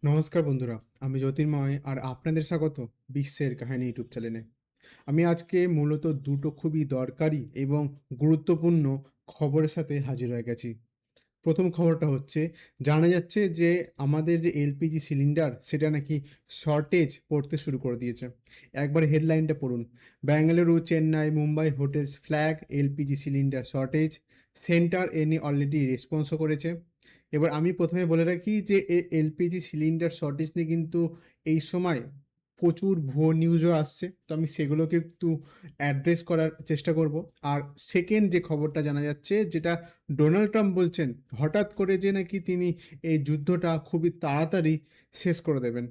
নমস্কার বন্ধুরা, আমি জ্যোতির্ময় আর আপনাদের স্বাগত বিশ্বের কাহিনী ইউটিউব চ্যানেলে। আমি আজকে মূলত দুটো খুবই দরকারি এবং গুরুত্বপূর্ণ খবরের সাথে হাজির হয়ে গেছি। প্রথম খবরটা হচ্ছে, জানা যাচ্ছে যে আমাদের যে এলপিজি সিলিন্ডার সেটা নাকি শর্টেজ পড়তে শুরু করে দিয়েছে। একবার হেডলাইনটা পড়ুন, Bengaluru, Chennai, Mumbai hotels flag LPG cylinder shortage, centre এ নিয়ে অলরেডি রেসপন্সও করেছে। এবার আমি প্রথমে বলে রাখি যে এলপিজি সিলিন্ডার শর্টেজ নিয়ে কিন্তু এই সময় প্রচুর ভুয়ো নিউজও আসছে, তো আমি সেগুলোকে একটু অ্যাড্রেস করার চেষ্টা করব। আর সেকেন্ড যে খবরটা জানা যাচ্ছে, যেটা ডোনাল্ড ট্রাম্প বলছেন হঠাৎ করে যে নাকি তিনি এই যুদ্ধটা খুবই তাড়াতাড়ি শেষ করে দেবেন।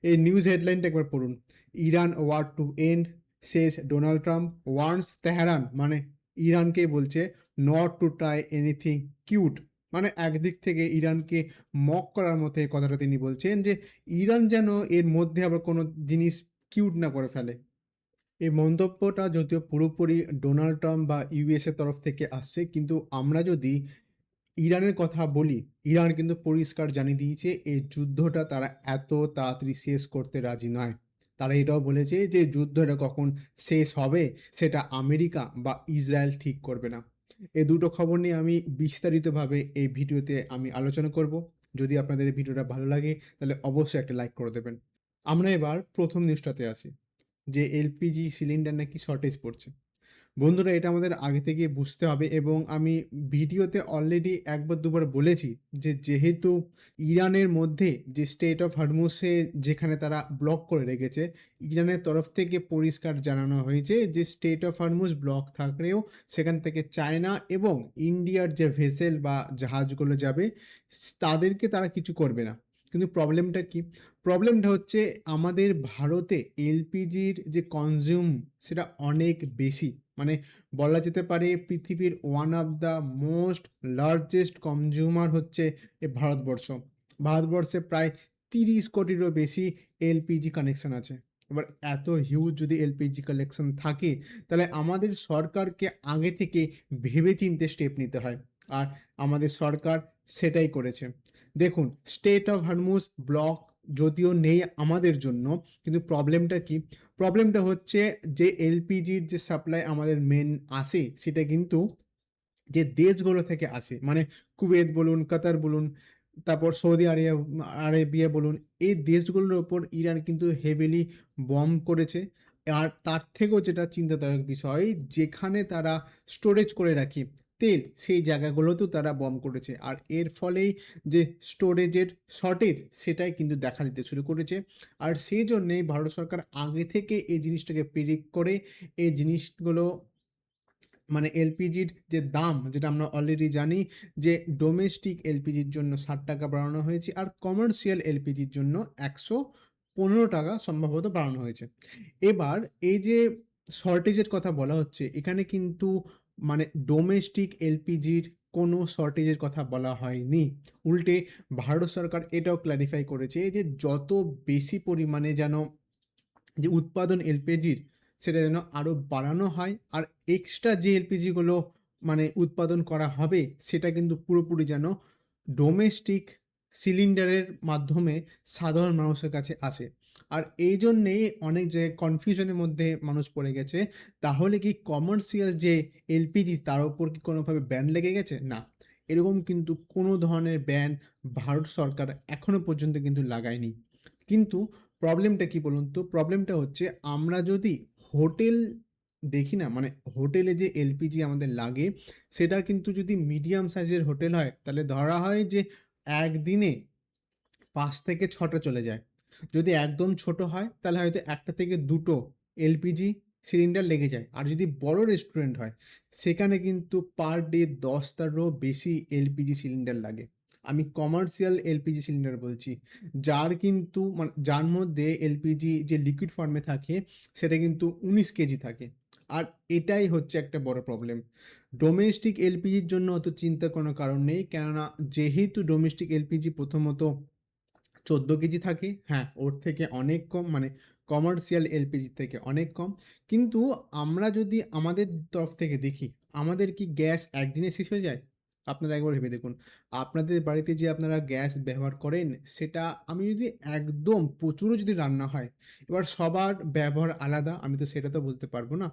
এই নিউজ হেডলাইনটা একবার পড়ুন, ইরান ওয়ার টু এন্ড শেষ ডোনাল্ড ট্রাম্প ওয়ার্নস তেহরান, মানে ইরানকে বলছে not to try anything cute. মানে একদিক থেকে ইরানকে মক করার মতো এই কথাটা তিনি বলছেন যে ইরান যেন এর মধ্যে আবার কোনো জিনিস কিউট না করে ফেলে। এই মন্তব্যটা যদিও পুরোপুরি ডোনাল্ড ট্রাম্প বা ইউএসের তরফ থেকে আসছে, কিন্তু আমরা যদি ইরানের কথা বলি, ইরান কিন্তু পরিষ্কার জানিয়ে দিয়েছে এই যুদ্ধটা তারা এত তাড়াতাড়ি শেষ করতে রাজি নয়। তারা এটাও বলেছে যে যুদ্ধটা কখন শেষ হবে সেটা আমেরিকা বা ইসরায়েল ঠিক করবে না। এই দুটো খবর নিয়ে আমি বিস্তারিতভাবে এই ভিডিওতে আমি আলোচনা করব। যদি আপনাদের এই ভিডিওটা ভালো লাগে তাহলে অবশ্যই একটা লাইক করে দেবেন। আমরা এবার প্রথম নিউজটাতে আসি, যে এলপিজি সিলিন্ডার নাকি শর্টেজ পড়ছে। বন্ধুরা, এটা আমাদের আগে থেকে বুঝতে হবে এবং আমি ভিডিওতে অলরেডি একবার দুবার বলেছি যে যেহেতু ইরানের মধ্যে যে স্টেট অফ হরমুজে যেখানে তারা ব্লক করে রেখেছে, ইরানের তরফ থেকে পরিষ্কার জানানো হয়েছে যে স্টেট অফ হরমুজ ব্লক থাকলেও সেখান থেকে চায়না এবং ইন্ডিয়ার যে ভেসেল বা জাহাজগুলো যাবে তাদেরকে তারা কিছু করবে না। কিন্তু প্রবলেমটা কি? প্রবলেমটা হচ্ছে আমাদের ভারতে এলপিজির যে কনজিউম সেটা অনেক বেশি। মানে বলা যেতে পারে পৃথিবীর one of the most largest consumer হচ্ছে এ ভারতবর্ষ। ভারতবর্ষে প্রায় 30 কোটিরও বেশি এলপিজি কানেকশন আছে। এবার এত হিউজ যদি এলপিজি কালেকশন থাকে, তাহলে আমাদের সরকারকে আগে থেকে ভেবেচিন্তে স্টেপ নিতে হয়। আর আমাদের সরকার সেটাই করেছে। দেখুন, স্টেট অফ হরমুজ ব্লক যদিও নেই আমাদের জন্য, কিন্তু প্রবলেমটা কি? প্রবলেমটা হচ্ছে যে এলপিজির যে সাপ্লাই আমাদের মেন আসে সেটা কিন্তু যে দেশগুলো থেকে আসে, মানে কুয়েত বলুন, কাতার বলুন, তারপর সৌদি আরেবিয়া বলুন, এই দেশগুলোর ওপর ইরান কিন্তু হেভিলি বম্ব করেছে। আর তার থেকেও যেটা চিন্তাদায়ক বিষয়, যেখানে তারা স্টোরেজ করে রাখে তেল, সেই জায়গাগুলোতেও তারা বম্ব করেছে। আর এর ফলেই যে স্টোরেজের শর্টেজ সেটাই কিন্তু দেখা দিতে শুরু করেছে। আর সেই জন্যেই ভারত সরকার আগে থেকে এই জিনিসটাকে প্রেডিক্ট করে এই জিনিসগুলো, মানে এলপিজির যে দাম, যেটা আমরা অলরেডি জানি যে ডোমেস্টিক এলপিজির জন্য 60 টাকা বাড়ানো হয়েছে আর কমার্শিয়াল এলপিজির জন্য 115 টাকা সম্ভবত বাড়ানো হয়েছে। এবার এই যে শর্টেজের কথা বলা হচ্ছে, এখানে কিন্তু মানে ডোমেস্টিক এলপিজির কোনো শর্টেজের কথা বলা হয়নি। উল্টে ভারত সরকার এটাও ক্ল্যারিফাই করেছে যে যত বেশি পরিমাণে যেন যে উৎপাদন এলপিজির সেটা যেন আরও বাড়ানো হয়। আর এক্সট্রা যে এলপিজিগুলো মানে উৎপাদন করা হবে সেটা কিন্তু পুরোপুরি যেন ডোমেস্টিক সিলিন্ডারের মাধ্যমে সাধারণ মানুষের কাছে আসে। আর এই জন্যেই অনেক জায়গায় কনফিউশনের মধ্যে মানুষ পড়ে গেছে, তাহলে কি কমার্শিয়াল যে এলপিজি তার উপর কি কোনোভাবে ব্যান লেগে গেছে? না, এরকম কিন্তু কোনো ধরনের ব্যান ভারত সরকার এখনো পর্যন্ত কিন্তু লাগায়নি। কিন্তু প্রবলেমটা কি বলুন তো? প্রবলেমটা হচ্ছে আমরা যদি হোটেল দেখি না, মানে হোটেলে যে এলপিজি আমাদের লাগে সেটা কিন্তু যদি মিডিয়াম সাইজের হোটেল হয় তাহলে ধরা হয় যে একদিনে ৫ থেকে ৬টা চলে যায়। যদি একদম ছোট হয় তাহলে হয়তো ১টা থেকে ২টো এলপিজি সিলিন্ডার লেগে যায়। আর যদি বড় রেস্টুরেন্ট হয় সেখানে কিন্তু পার ডে ১০টারও বেশি এলপিজি সিলিন্ডার লাগে। আমি কমার্শিয়াল এলপিজি সিলিন্ডার বলছি। যার কিন্তু যার মধ্যে এলপিজি যে লিকুইড ফর্মে থাকে সেটা কিন্তু ১৯ কেজি থাকে। আর এটাই হচ্ছে একটা বড় প্রবলেম। ডোমেস্টিক এলপিজির জন্য অত চিন্তার কোনো কারণ নেই। কেননা যেহেতু ডোমেস্টিক এলপিজি প্রথমত ১৪ কেজি থাকে, হ্যাঁ, ওর থেকে অনেক কম, মানে কমার্শিয়াল এলপিজি থেকে অনেক কম। কিন্তু আমরা যদি আমাদের তরফ থেকে দেখি, আমাদের কি গ্যাস একদিনে শেষ হয়ে যায়? আপনারা একবার ভেবে দেখুন। আপনাদের বাড়িতে যে আপনারা গ্যাস ব্যবহার করেন, সেটা আমি যদি একদম প্রচুরও যদি রান্না হয়, এবার সবার ব্যবহার আলাদা, আমি তো সেটা তো বলতে পারব না।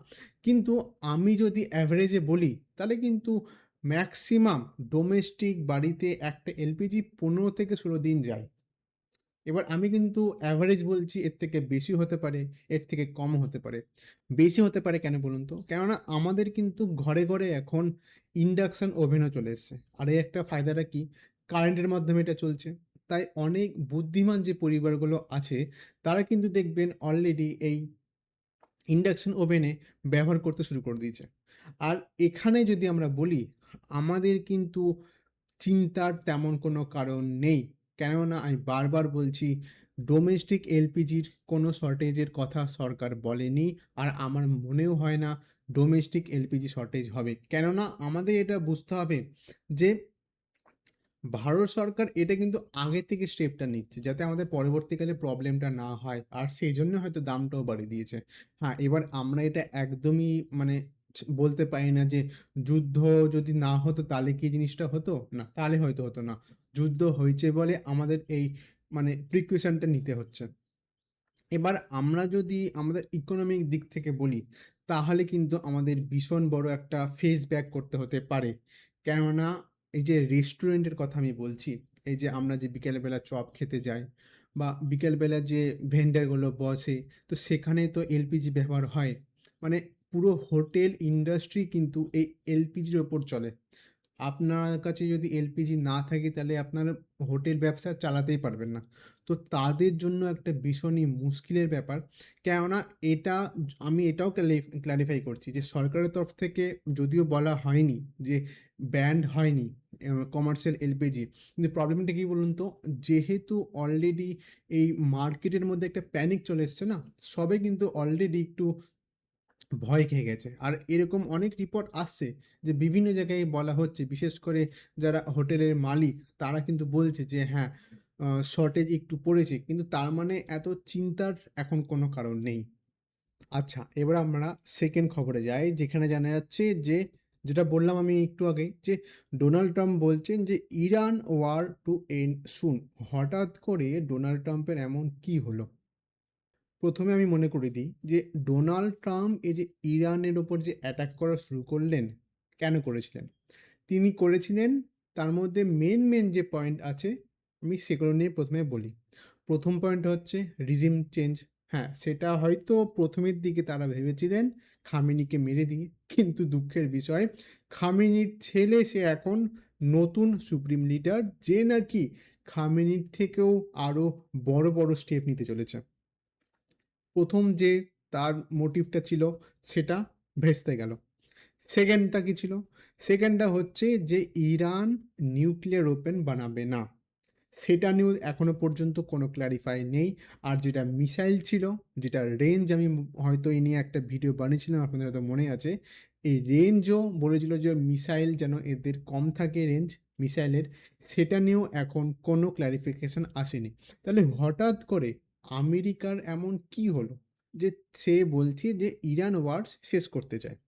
কিন্তু আমি যদি এভারেজে বলি, তাহলে কিন্তু ম্যাক্সিমাম ডোমেস্টিক বাড়িতে একটা এলপিজি ১৫ থেকে ১৬ দিন যায়। এবার আমি কিন্তু এভারেজ বলছি, এর থেকে বেশি হতে পারে, এর থেকে কমও হতে পারে। বেশি হতে পারে কেন বলুন তো? কেননা আমাদের কিন্তু ঘরে, ঘরে এখন ইন্ডাকশন ওভেনও চলে এসছে। আর এর একটা ফায়দাটা কি? কারেন্টের মাধ্যমে এটা চলছে। তাই অনেক বুদ্ধিমান যে পরিবারগুলো আছে, তারা কিন্তু দেখবেন অলরেডি এই ইন্ডাকশন ওভেনে ব্যবহার করতে শুরু করে দিয়েছে। আর এখানে যদি আমরা বলি, আমাদের কিন্তু চিন্তার তেমন কোনো কারণ নেই। কেননা আমি বারবার বলছি, ডোমেস্টিক এলপিজির কোনো শর্টেজের কথা সরকার বলেনি। আর আমার মনেও হয় না ডোমেস্টিক এলপিজি শর্টেজ হবে। কেননা আমাদের এটা বুঝতে হবে যে ভারত সরকার এটা কিন্তু আগে থেকে স্টেপটা নিচ্ছে, যাতে আমাদের পরবর্তীকালে প্রবলেমটা না হয়। আর সেইজন্য হয়তো দামটাও বাড়িয়ে দিয়েছে। হ্যাঁ, এবার আমরা এটা একদমই মানে বলতে পারি না যে যুদ্ধ যদি না হতো তাহলে কি জিনিসটা হতো? না, তাহলে হয়তো হতো না। যুদ্ধ হয়েছে বলে আমাদের এই মানে প্রিকশনটা নিতে হচ্ছে। এবার আমরা যদি আমাদের ইকোনমিক দিক থেকে বলি, তাহলে কিন্তু আমাদের ভীষণ বড় একটা ফেস ব্যাক করতে হতে পারে। কেননা এই যে রেস্টুরেন্টের কথা আমি বলছি, এই যে আমরা যে বিকেলবেলা চপ খেতে যাই বা বিকেলবেলা যে ভেন্ডারগুলো বসে, তো সেখানে তো এলপিজি ব্যবহার হয়। মানে পুরো হোটেল ইন্ডাস্ট্রি কিন্তু এই এলপিজির ওপর চলে। আপনার কাছে যদি এলপিজি না থাকে, তাহলে আপনার হোটেল ব্যবসা চালাতেই পারবেন না। তো তাদের জন্য একটা ভীষণই মুশকিলের ব্যাপার। কেননা এটা আমি এটাও ক্লারিফাই করছি যে সরকারের তরফ থেকে যদিও বলা হয়নি যে ব্যান্ড হয়নি কমার্শিয়াল এলপিজি। কিন্তু প্রবলেমটা কি বলুন তো? যেহেতু অলরেডি এই মার্কেটের মধ্যে একটা প্যানিক চলে এসছে না? সবে কিন্তু অলরেডি একটু ভয় খেয়ে গেছে। আর এরকম অনেক রিপোর্ট আসছে যে বিভিন্ন জায়গায় বলা হচ্ছে, বিশেষ করে যারা হোটেলের মালিক, তারা কিন্তু বলছে যে হ্যাঁ, শর্টেজ একটু পড়েছে। কিন্তু তার মানে এত চিন্তার এখন কোনো কারণ নেই। আচ্ছা, এবার আমরা 2nd খবরে যাই, যেখানে জানা যাচ্ছে যে যেটা বললাম আমি একটু আগেই যে ডোনাল্ড ট্রাম্প বলছেন যে ইরান ওয়ার টু এন্ড সুন। হঠাৎ করে ডোনাল্ড ট্রাম্পের এমন কি হলো? ১ম এ আমি মনে করিয়ে দিই যে ডোনাল্ড ট্রাম্প এই যে ইরানের ওপর যে অ্যাটাক করা শুরু করলেন, কেন করেছিলেন? তিনি করেছিলেন, তার মধ্যে মেন যে পয়েন্ট আছে, আমি সেগুলো নিয়ে ১ম এ বলি। ১ম পয়েন্ট হচ্ছে রিজিম চেঞ্জ। হ্যাঁ, সেটা হয়তো ১ম এর দিকে তারা ভেবেছিলেন খামেনিকে মেরে দিয়ে। কিন্তু দুঃখের বিষয়, খামেনির ছেলে সে এখন নতুন সুপ্রিম লিডার, যে নাকি খামেনির থেকেও আরো বড় স্টেপ নিতে চলেছে। ১ম যে তার মোটিভটা ছিল, সেটা ভেস্তে গেল। 2nd টা কি ছিল? 2nd টা হচ্ছে যে ইরান নিউক্লিয়ার ওয়েপন বানাবে না। সেটা নিয়েও এখনো পর্যন্ত কোনো ক্লারিফাই নেই। আর যেটা মিসাইল ছিল, যেটার রেঞ্জ আমি হয়তো এই নিয়ে একটা ভিডিও বানিয়েছিলাম, আপনাদের হয়তো মনে আছে। এই রেঞ্জও বলেছিল যে মিসাইল যেন এদের কম থাকে রেঞ্জ মিসাইলের, সেটা নিয়েও এখন কোনো ক্লারিফিকেশন আসেনি। তাহলে হঠাৎ করে আমেরিকার এমন কি হলো যে সে বলছে যে ইরান ওয়ার শেষ করতে চায়?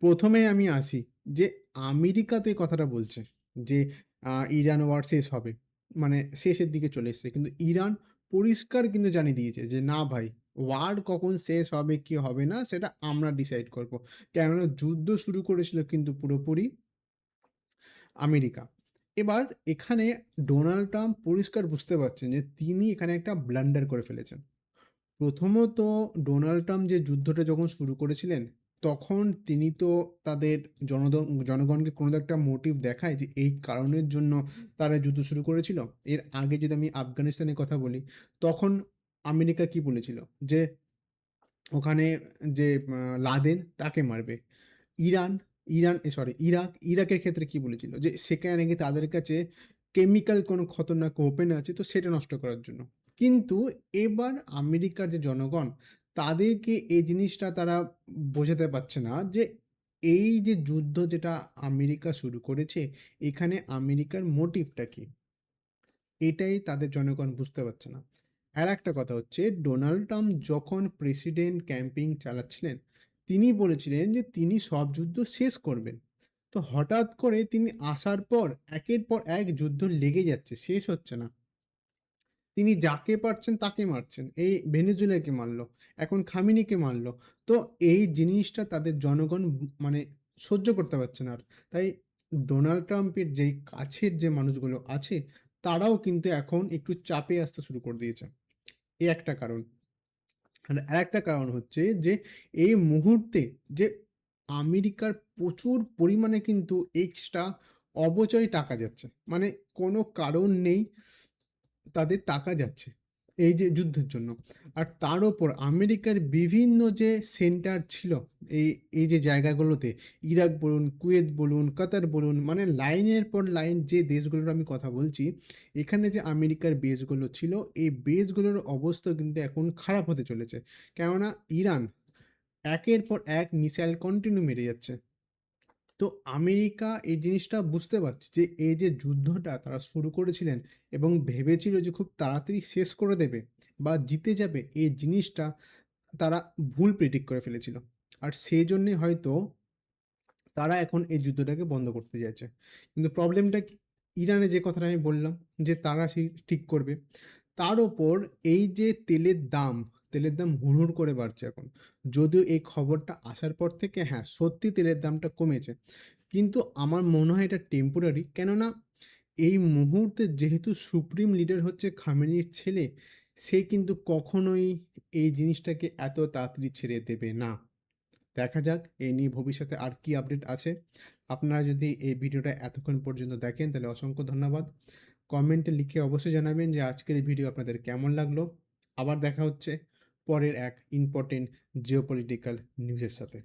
১ম এ আমি আসি যে আমেরিকা তো এই কথাটা বলছে যে ইরান ওয়ার শেষ হবে। মানে শেষের দিকে চলে এসছে। কিন্তু ইরান পরিষ্কার কিন্তু জানিয়ে দিয়েছে যে, "না ভাই, ওয়ার কখন শেষ হবে, কি হবে না সেটা আমরা ডিসাইড করব।" কেননা যুদ্ধ শুরু করেছিল কিন্তু পুরোপুরি আমেরিকা। এবার এখানে ডোনাল্ড ট্রাম্প পরিষ্কার বুঝতে পারছেন যে তিনি এখানে একটা ব্লান্ডার করে ফেলেছেন। প্রথমত ডোনাল্ড ট্রাম্প যে যুদ্ধটা যখন শুরু করেছিলেন, তখন তিনি তো তাদের জনগণকে কোনো একটা মোটিভ দেখায় যে এই কারণের জন্য তারা যুদ্ধ শুরু করেছিল। এর আগে যদি আমি আফগানিস্তানের কথা বলি, তখন আমেরিকা কি বলেছিল? যে ওখানে যে লাদেন তাকে মারবে। ইরান, ইরাকের ক্ষেত্রে কি বলেছিল? যে সেখানে নাকি তাদের কাছে কেমিক্যাল কোনো খতরনাক ওয়েপন আছে, তো সেটা নষ্ট করার জন্য। কিন্তু এবার আমেরিকার যে জনগণ, তাদেরকে এই জিনিসটা তারা বোঝাতে পারছে না যে এই যে যুদ্ধ যেটা আমেরিকা শুরু করেছে, এখানে আমেরিকার মোটিভটা কি? এটাই তাদের জনগণ বুঝতে পারছে না। আরেকটা কথা হচ্ছে, ডোনাল্ড ট্রাম্প যখন প্রেসিডেন্ট ক্যাম্পেইন চালাচ্ছিলেন, তিনি বলেছিলেন যে তিনি সব যুদ্ধ শেষ করবেন। তো তো হঠাৎ করে তিনি আসার পর একের পর এক যুদ্ধ লেগে যাচ্ছে, শেষ হচ্ছে না। তিনি যাকে পারছেন তাকে মারছেন। এই ভেনেজুয়েলাকে মারল, এখন খামেনিকে মারল। তো এই জিনিসটা তাদের জনগণ মানে সহ্য করতে পারছে না আর। তাই ডোনাল্ড ট্রাম্পের যেই কাছের যে মানুষগুলো আছে, তারাও কিন্তু এখন একটু চাপে আসতে শুরু করে দিয়েছে। এই একটা কারণ। আর আরেকটা কারণ হচ্ছে যে এই মুহূর্তে যে আমেরিকার প্রচুর পরিমাণে কিন্তু এক্সট্রা অবচয় টাকা যাচ্ছে। মানে কোনো কারণ নেই তাদের টাকা যাচ্ছে এই যে যুদ্ধের জন্য। আর তার ওপর আমেরিকার বিভিন্ন যে সেন্টার ছিল এই এই যে জায়গাগুলোতে, ইরাক বলুন, কুয়েত বলুন, কাতার বলুন, মানে লাইনের পর লাইন যে দেশগুলোর আমি কথা বলছি, এখানে যে আমেরিকার বেসগুলো ছিল, এই বেসগুলোর অবস্থা কিন্তু এখন খারাপ হতে চলেছে। কেননা ইরান একের পর এক মিসাইল কন্টিনিউ মেরে যাচ্ছে। তো আমেরিকা এই জিনিসটা বুঝতে পারছে যে এই যে যুদ্ধটা তারা শুরু করেছিলেন এবং ভেবেছিল যে খুব তাড়াতাড়ি শেষ করে দেবে বা জিতে যাবে, এই জিনিসটা তারা ভুল প্রেডিক্ট করে ফেলেছিল। আর সেজন্যই হয়তো তারা এখন এই যুদ্ধটাকে বন্ধ করতে চাইছে। কিন্তু প্রবলেমটা কি? ইরানে যে কথাটা আমি বললাম যে তারা সেই ঠিক করবে। তার ওপর এই যে তেলের দাম হুড় করে বাড়ছে এখন। যদিও এই খবরটা আসার পর থেকে হ্যাঁ, সত্যি তেলের দামটা কমেছে। কিন্তু আমার মনে হয় এটা টেম্পোরারি। কেননা এই মুহূর্তে যেহেতু সুপ্রিম লিডার হচ্ছে খামেনির ছেলে, সে কিন্তু কখনোই এই জিনিসটাকে এত তাড়াতাড়ি ছেড়ে দেবে না। দেখা যাক এই নিয়ে ভবিষ্যতে আর কি আপডেট আছে। আপনারা যদি এই ভিডিওটা এতক্ষণ পর্যন্ত দেখেন তাহলে অসংখ্য ধন্যবাদ। কমেন্টে লিখে অবশ্যই জানাবেন যে আজকের এই ভিডিও আপনাদের কেমন লাগলো। আবার দেখা হচ্ছে পরের এক ইম্পোর্টেন্ট জিওপলিটিক্যাল নিউজের সাথে।